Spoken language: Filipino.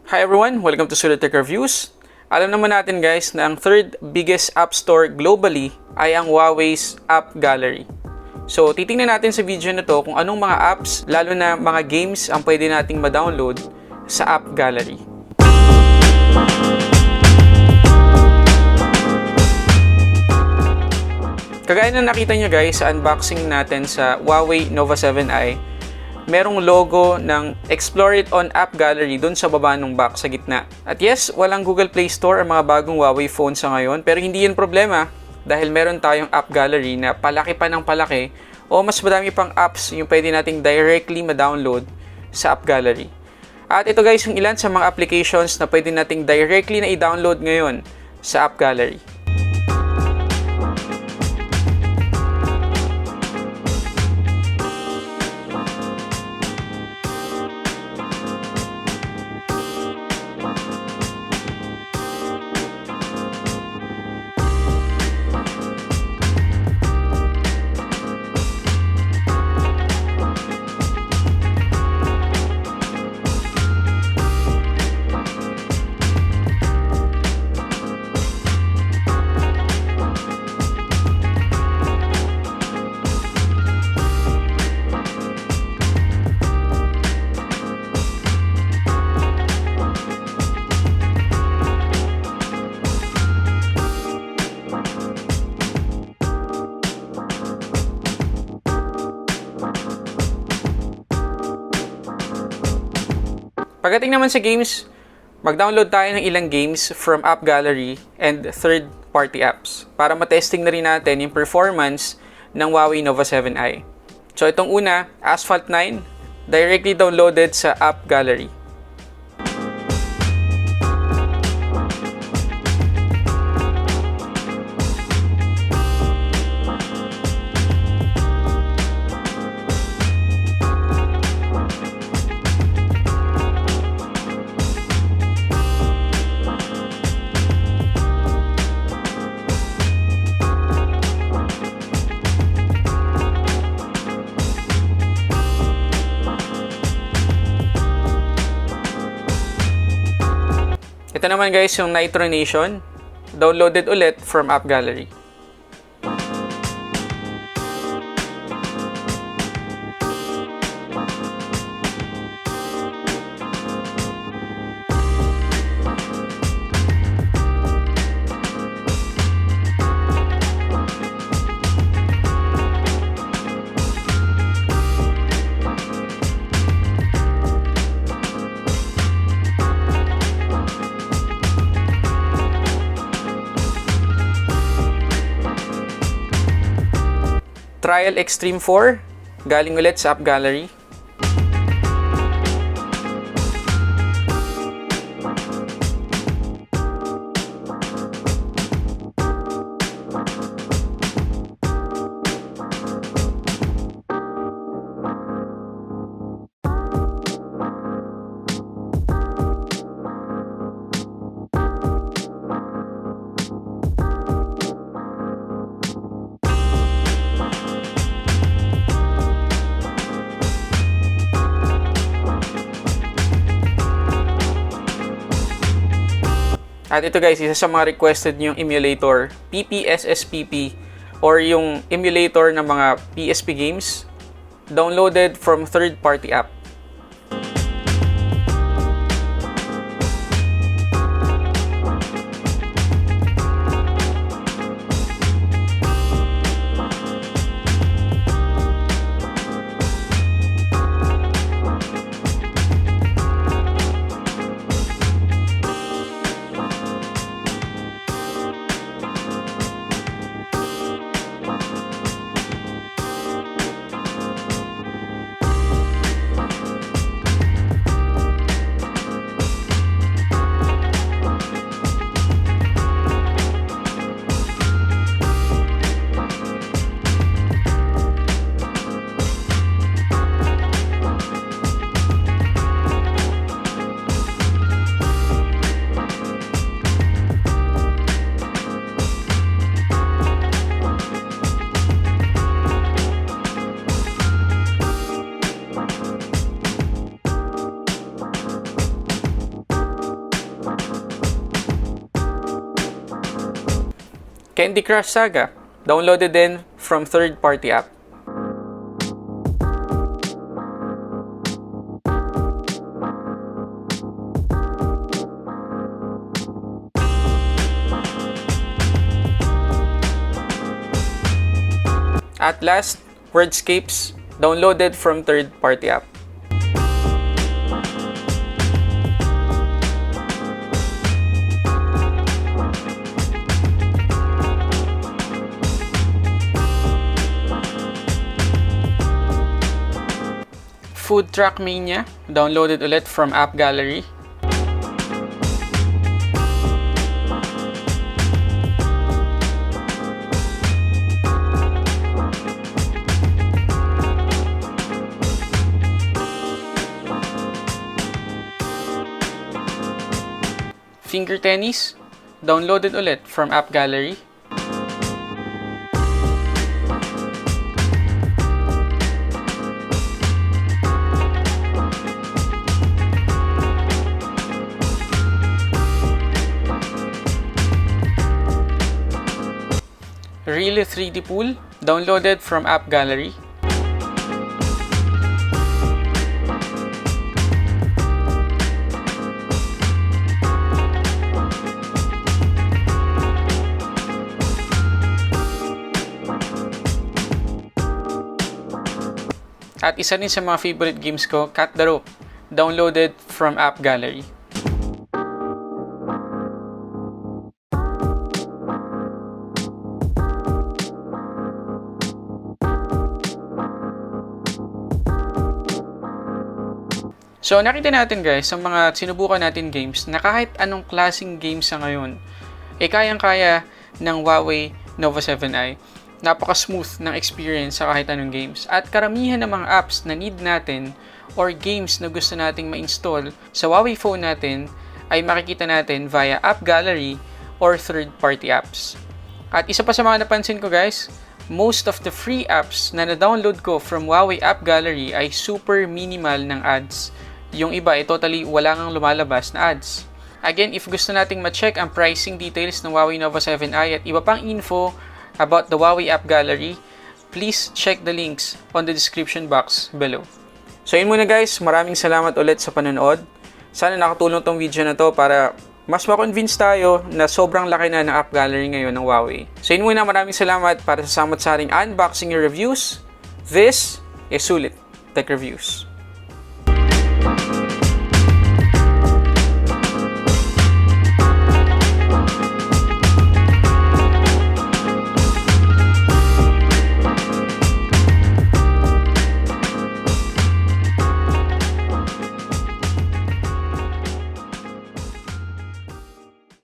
Hi everyone! Welcome to Sulit Tech Reviews. Alam naman natin guys na ang third biggest app store globally ay ang Huawei's App Gallery. So titingnan natin sa video na to kung anong mga apps, lalo na mga games ang pwede nating ma-download sa App Gallery. Kagaya na nakita nyo guys sa unboxing natin sa Huawei Nova 7i, merong logo ng Explore It on App Gallery dun sa baba ng box sa gitna. At yes, walang Google Play Store ang mga bagong Huawei phone sa ngayon, pero hindi yun problema dahil meron tayong App Gallery na palaki pa ng palaki o mas madami pang apps yung pwede nating directly ma-download sa App Gallery. At ito guys yung ilan sa mga applications na pwede nating directly na i-download ngayon sa App Gallery. Pagdating naman sa games, mag-download tayo ng ilang games from App Gallery and third-party apps para matesting na rin natin yung performance ng Huawei Nova 7i. So itong una, Asphalt 9, directly downloaded sa App Gallery. Ito naman guys yung Nitro Nation, downloaded ulit from App Gallery. Trial Extreme 4, galing ulit sa App Gallery. At ito guys, isa sa mga requested yung emulator, PPSSPP, or yung emulator ng mga PSP games, downloaded from third-party app. Candy Crush Saga, downloaded din from third-party app. At last, Wordscapes, downloaded from third-party app. Food Truck Mania, downloaded ulit from App Gallery. Finger Tennis, downloaded ulit from App Gallery. Really 3D Pool, downloaded from App Gallery. At isa din sa mga favorite games ko, Cut the Rope, downloaded from App Gallery. So, nakita natin guys, sa mga sinubukan natin games, na kahit anong klaseng games sa ngayon, kayang-kaya ng Huawei Nova 7i. Napaka-smooth ng experience sa kahit anong games. At karamihan ng mga apps na need natin or games na gusto nating ma-install sa Huawei phone natin ay makikita natin via App Gallery or third-party apps. At isa pa sa mga napansin ko guys, most of the free apps na na-download ko from Huawei App Gallery ay super minimal ng ads. Yung iba ay totally wala ngang lumalabas na ads. Again, if gusto nating ma-check ang pricing details ng Huawei Nova 7i at iba pang info about the Huawei App Gallery, please check the links on the description box below. So yun muna guys, maraming salamat ulit sa panonood. Sana nakatulong tong video na to para mas ma-convince tayo na sobrang laki na ng App Gallery ngayon ng Huawei. So yun muna, maraming salamat para sa samot-saring unboxing reviews. This is Sulit Tech Reviews.